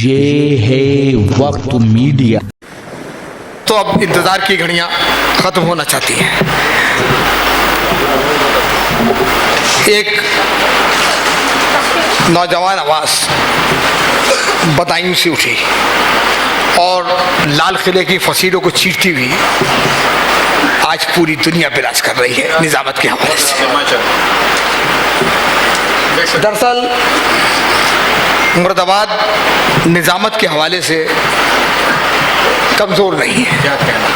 ये है वक्त मीडिया। तो अब इंतज़ार की घड़ियां ख़त्म होना चाहती हैं। एक नौजवान आवाज़ बदायूं से उठी और लाल किले की फसीलों को चीरती हुई आज पूरी दुनिया पे राज कर रही है निज़ामत के हवाले से। दरअसल मुरादाबाद निज़ामत के हवाले से कमज़ोर नहीं है, क्या कहना,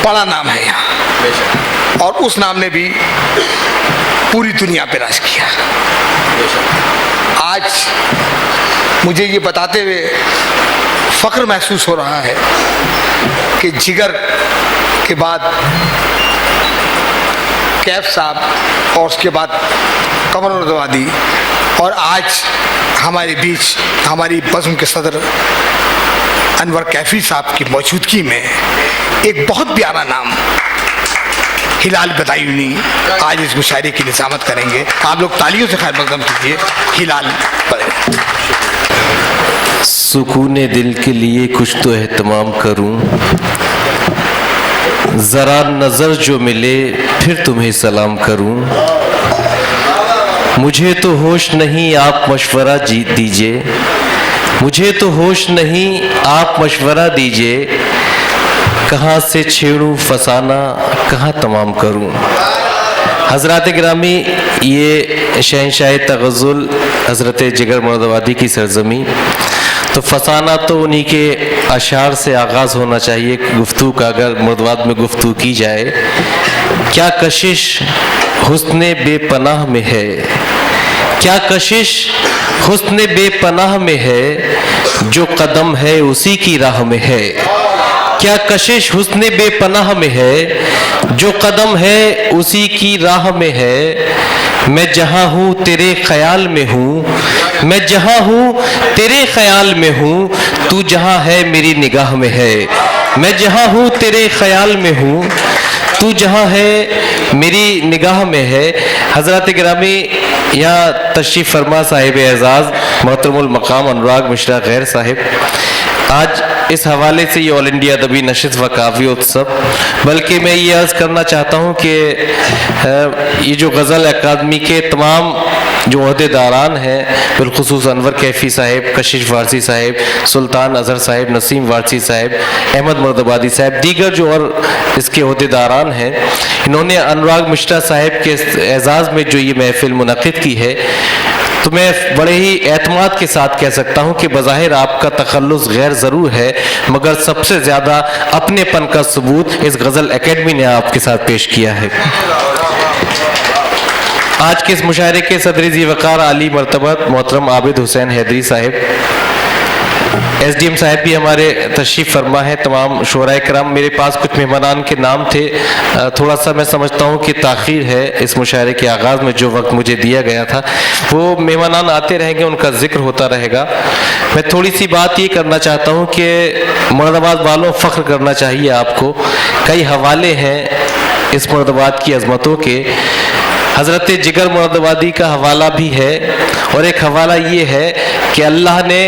बड़ा नाम है यहाँ, और उस नाम ने भी पूरी दुनिया पे राज किया। आज मुझे ये बताते हुए फ़ख्र महसूस हो रहा है कि जिगर के बाद कैफ साहब और उसके बाद कमर मुरादाबादी और आज हमारे बीच हमारी बज़्म के सदर अनवर कैफी साहब की मौजूदगी में एक बहुत प्यारा नाम हिलाल बदायूनी आज इस मुशायरे की निज़ामत करेंगे। आप लोग तालियों से खैर मक़दम कीजिए हिलाल बदायूनी। सुकूने दिल के लिए कुछ तो एहतमाम करूं, ज़रा नज़र जो मिले फिर तुम्हें सलाम करूं। मुझे तो होश नहीं आप मशवरा दीजिए, मुझे तो होश नहीं आप मशवरा दीजिए। कहाँ से छेड़ूं फसाना कहाँ तमाम करूं। हज़रात गिरामी, ये शहंशाह तग़ज़्ज़ुल हज़रत जिगर मुरादाबादी की सरज़मी, तो फसाना तो उन्हीं के अशार से आगाज़ होना चाहिए गुफ्तगू का। अगर मुरादाबाद में गुफ्तगू की जाए, क्या कशिश हुस्ने बेपनाह में है, क्या कशिश हुस्ने बेपनाह में है, जो कदम है उसी की राह में है। क्या कशिश हुस्ने बेपनाह में है, जो कदम है उसी की राह में है। मैं जहाँ हूँ तेरे ख्याल में हूँ, मैं जहाँ हूँ तेरे ख्याल में हूँ, तू जहाँ है मेरी निगाह में है। मैं जहाँ हूँ तेरे ख्याल में हूँ, तू जहाँ है मेरी निगाह में है। हज़रत गिरामी, यहाँ तशरीफ़ फरमा साहिब एजाज़ मोहतरमुल मकाम अनुराग मिश्रा गैर साहिब, आज इस हवाले से ये ऑल इंडिया अदबी नशिस्त व काफ़ी उत्सव, बल्कि मैं ये अर्ज़ करना चाहता हूँ कि ये जो गज़ल अकादमी के तमाम जो अहदेदारान हैं, बिलखुसूस अनवर कैफ़ी साहिब, कशिश वारसी साहिब, सुल्तान अज़हर साहिब, नसीम वारसी साहिब, अहमद मुरादाबादी साहिब, दीगर जो और इसके अहदेदारान हैं, इन्होंने अनुराग मिश्रा साहिब के एजाज़ में जो ये महफ़िल मुनक़िद की है, तो मैं बड़े ही एतमाद के साथ कह सकता हूँ कि बज़ाहिर आपका तखल्लुस गैर ज़रूर है, मगर सबसे ज़्यादा अपनेपन का सबूत इस गज़ल एकेडमी ने आपके साथ पेश किया है। आज के इस मुशायरे के सदर ज़ी वक़ार आली मरतबत मोहतरम आबिद हुसैन हैदरी साहिब, SDM साहब भी हमारे तशरीफ़ फरमा है। तमाम शोराए कराम, मेरे पास कुछ मेहमानान के नाम थे, थोड़ा सा मैं समझता हूँ कि ताख़ीर है इस मुशायरे के आगाज़ में। जो वक्त मुझे दिया गया था वो मेहमानान आते रहेंगे, उनका ज़िक्र होता रहेगा। मैं थोड़ी सी बात ये करना चाहता हूँ कि मुरादाबाद वालों, फ़ख्र करना चाहिए आपको। कई हवाले हैं इस मुरादाबाद की अज़मतों के। हज़रत जिगर मुरादाबादी का हवाला भी है, और एक हवाला ये है कि अल्लाह ने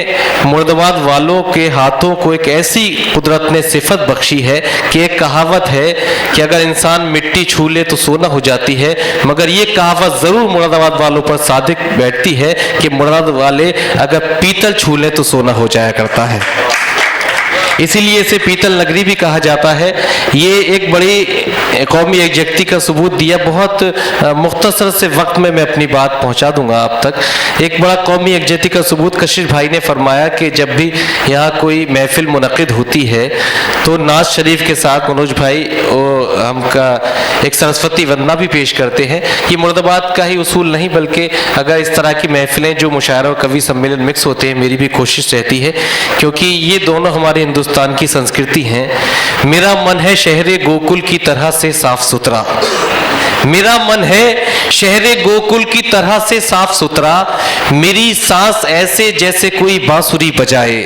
मुरादाबाद वालों के हाथों को एक ऐसी कुदरत ने सिफत बख्शी है कि एक कहावत है कि अगर इंसान मिट्टी छू ले तो सोना हो जाती है, मगर ये कहावत ज़रूर मुरादाबाद वालों पर सादिक बैठती है कि मुरादाबाद वाले अगर पीतल छू ले तो सोना हो जाया करता है। इसीलिए इसे पीतल नगरी भी कहा जाता है। ये एक बड़ी कौमी एकजहती का सबूत दिया। बहुत मुख्तसर से वक्त में मैं अपनी बात पहुंचा दूंगा आप तक। एक बड़ा कौमी एकजहती का सबूत कशिश भाई ने फरमाया कि जब भी यहाँ कोई महफिल मुनक़िद होती है तो नाज शरीफ के साथ मनोज भाई हमका एक सरस्वती वंदना भी पेश करते हैं। ये मुरादाबाद का ही उसूल नहीं, बल्कि अगर इस तरह की महफिलें जो मुशायरा और कवि सम्मेलन मिक्स होते हैं, मेरी भी कोशिश रहती है, क्योंकि ये दोनों हमारे हिंदुस्तान की संस्कृति हैं। मेरा मन है शहरे गोकुल की तरह से साफ सुथरा, मेरा मन है शहरे गोकुल की तरह से साफ सुथरा, मेरी सांस ऐसे जैसे कोई बांसुरी बजाए,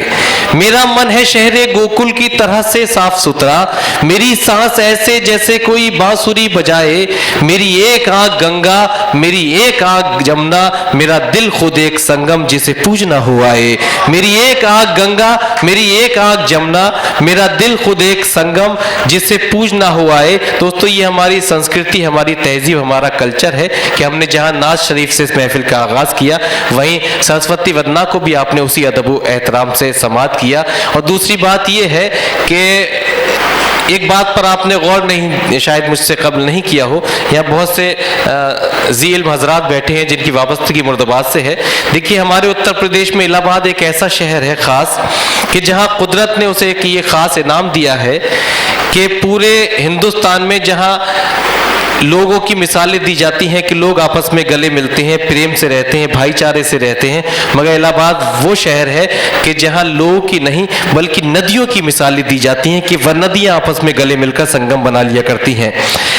मेरा मन है शहरे गोकुल की तरह से साफ सुथरा, मेरी सांस ऐसे जैसे कोई बांसुरी बजाए, मेरी एक आंख गंगा मेरी एक आंख जमुना, मेरा दिल खुद एक संगम जिसे पूजना हो आए। मेरी एक आंख गंगा मेरी एक आंख जमुना, मेरा दिल खुद एक संगम जिसे पूजना हो आए। दोस्तों, ये हमारी संस्कृति, हमारी तहजीब, हमारा कल्चर है कि हमने जहां नाज शरीफ से इस महफिल का आगाज किया, वहीं सरस्वती वंदना को भी आपने उसी अदब व एहतराम से समात किया। और दूसरी बात यह है कि एक बात पर आपने गौर नहीं, शायद मुझसे कबल नहीं किया हो, यहाँ बहुत से ज़ी इल्म हजरात बैठे हैं जिनकी वाबस्तगी मुर्दाबाद से है। देखिए, हमारे उत्तर प्रदेश में इलाहाबाद एक ऐसा शहर है ख़ास कि जहाँ कुदरत ने उसे एक ये ख़ास इनाम दिया है कि पूरे हिंदुस्तान में जहाँ लोगों की मिसालें दी जाती हैं कि लोग आपस में गले मिलते हैं, प्रेम से रहते हैं, भाईचारे से रहते हैं, मगर इलाहाबाद वो शहर है कि जहां लोगों की नहीं बल्कि नदियों की मिसालें दी जाती हैं कि वह नदियां आपस में गले मिलकर संगम बना लिया करती हैं।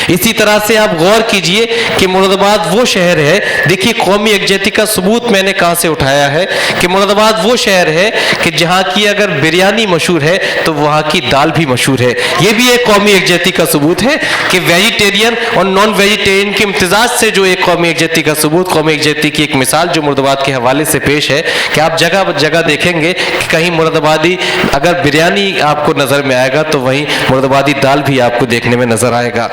इसी तरह से आप गौर कीजिए कि मुरादाबाद वो शहर है, देखिए कौमी यकजहती का सबूत मैंने कहां से उठाया है कि मुरादाबाद वो शहर है कि जहां की अगर बिरयानी मशहूर है तो वहां की दाल भी मशहूर है। यह भी एक कौमी यकजहती का सबूत है कि वेजिटेरियन और नॉन वेजिटेरियन के इम्तिजाज से जो एक कौमी यकजहती का सबूत, कौमी यकजहती की एक मिसाल जो मुरादाबाद के हवाले से पेश है कि आप जगह जगह देखेंगे कि कहीं मुरादाबादी अगर बिरयानी आपको नजर में आएगा तो वहीं मुरादाबादी दाल भी आपको देखने में नजर आएगा।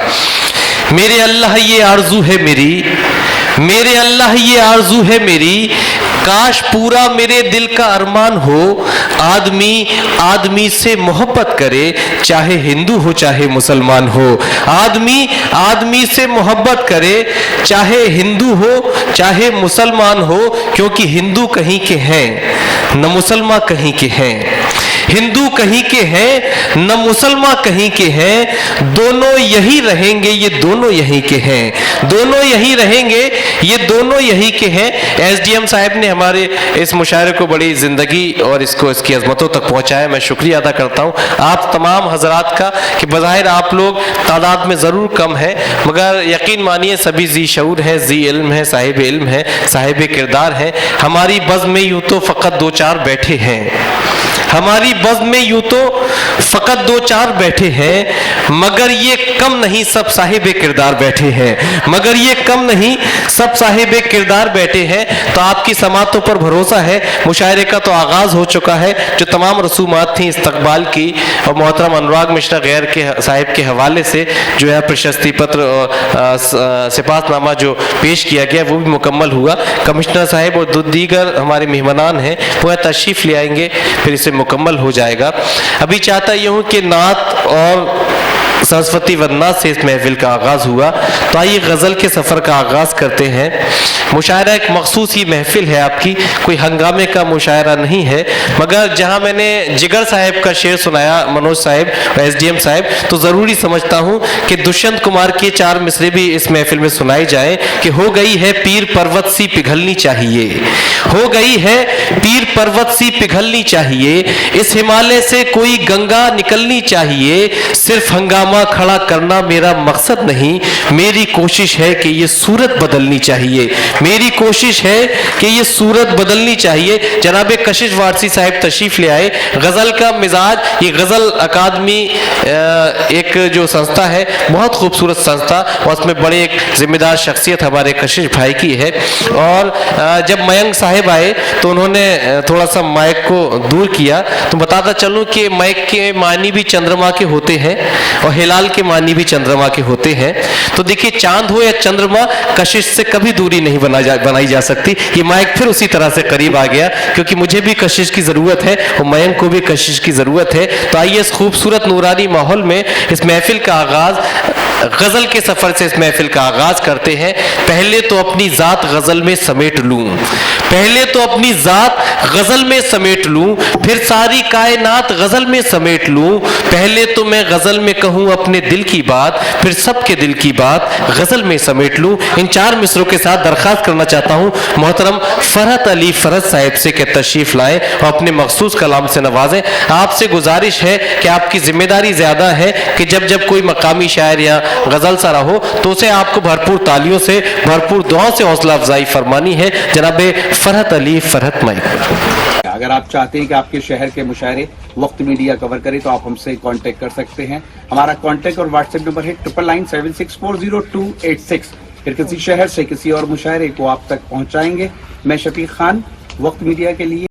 मेरे अल्लाह ये आरजू है मेरी, मेरे अल्लाह ये आरजू है मेरी, काश पूरा मेरे दिल का अरमान हो, आदमी आदमी से मोहब्बत करे चाहे हिंदू हो चाहे मुसलमान हो। आदमी आदमी से मोहब्बत करे चाहे हिंदू हो चाहे मुसलमान हो, क्योंकि हिंदू कहीं के हैं न मुसलमान कहीं के हैं, हिंदू कहीं के हैं न मुसलमान कहीं के हैं, दोनों यही रहेंगे ये दोनों यहीं के हैं, दोनों यही रहेंगे ये दोनों यही के हैं। एसडीएम साहब ने हमारे इस मुशायरे को बड़ी जिंदगी और इसकी अजमतों तक पहुंचाया, मैं शुक्रिया अदा करता हूं आप तमाम हजरात का कि बज़ाहिर आप लोग तादाद में ज़रूर कम है, मगर यकीन मानिए सभी जी शऊर हैं, जी इल्म है, साहिब इल्म है, साहिब किरदार है। हमारी बज़्म में यूं तो फ़कत दो चार बैठे हैं, हमारी बज़्म में यूं तो फ़कत दो चार बैठे हैं, मगर ये कम नहीं सब साहिब किरदार बैठे हैं, मगर ये कम नहीं सब साहिब किरदार बैठे हैं। तो आपकी समातों पर भरोसा है, मुशायरे का तो आगाज़ हो चुका है, जो तमाम रसूमात थी इस्तकबाल की और मोहतरम अनुराग मिश्रा गैर के साहिब के हवाले से जो है प्रशस्ति पत्र और सिपाहनामा जो पेश किया गया वो भी मुकम्मल हुआ। कमिश्नर साहब और दीगर हमारे मेहमानान हैं वो तशरीफ़ ले आएंगे, फिर इसे मुकम्मल हो जाएगा। अभी चाहता यह हूँ कि नात और सरस्वती वंदना से इस महफिल का आगाज़ हुआ, तो आइए गज़ल के सफ़र का आगाज़ करते हैं। मुशायरा एक मखसूस ही महफिल है आपकी, कोई हंगामे का मुशायरा नहीं है, मगर जहाँ मैंने जिगर साहब का शेर सुनाया, मनोज साहब एसडीएम साहब, तो ज़रूरी समझता हूँ कि दुष्यंत कुमार के चार मिसरे भी इस महफिल में सुनाए जाएँ कि हो गई है पीर पर्वत सी पिघलनी चाहिए, हो गई है पीर पर्वत सी पिघलनी चाहिए, इस हिमालय से कोई गंगा निकलनी चाहिए, सिर्फ हंगामा खड़ा करना मेरा मकसद नहीं, मेरी कोशिश है कि ये सूरत बदलनी चाहिए, मेरी कोशिश है कि ये सूरत बदलनी चाहिए। जनाब कशिश वारसी साहब तशरीफ ले आए। गज़ल का मिजाज, ये गज़ल अकादमी एक जो संस्था है बहुत खूबसूरत संस्था, और उसमें बड़े एक जिम्मेदार शख्सियत हमारे कशिश भाई की है। और जब मयंक साहब आए तो उन्होंने थोड़ा सा माइक को दूर किया, तो बताता चलूँ कि माइक के मानी भी चंद्रमा के होते हैं और हिलाल के मानी भी चंद्रमा के होते हैं। तो देखिए, चांद हो या चंद्रमा, कशिश से कभी दूरी नहीं बनाई जा सकती। ये माइक फिर उसी तरह से करीब आ गया, क्योंकि मुझे भी कशिश की ज़रूरत है और मयंक को भी कशिश की ज़रूरत है। तो आइए इस खूबसूरत नूरानी माहौल में इस महफिल का आगाज़ गज़ल के सफ़र से इस महफिल का आगाज़ करते हैं। पहले तो अपनी ज़ात गज़ल में समेट लूँ, पहले तो अपनी ज़ात गज़ल में समेट लूँ, फिर सारी कायनात गज़ल में समेट लूँ, पहले तो मैं गज़ल में कहूँ अपने दिल की बात, फिर सबके दिल की बात गज़ल में समेट लूँ। इन चार मिसरों के साथ दरख्वास्त करना चाहता हूँ मोहतरम फरहत अली फरहत साहब से कि तशरीफ़ लाएँ और अपने मखसूस कलाम से नवाजें। आपसे गुजारिश है कि आपकी जिम्मेदारी ज़्यादा है कि जब जब कोई मकामी शायर या गज़ल सारा हो तो उसे आपको भरपूर तालियों से, भरपूर दुआओं से हौसला अफजाई फरमानी है। जनाब फरहत अली फरहत माइक। अगर आप चाहते हैं कि आपके शहर के मुशायरे वक्त मीडिया कवर करे तो आप हमसे कांटेक्ट कर सकते हैं। हमारा कांटेक्ट और व्हाट्सएप नंबर है 9997640286। फिर किसी शहर से किसी और मुशायरे को आप तक पहुंचाएंगे। मैं शफीक खान, वक्त मीडिया के लिए।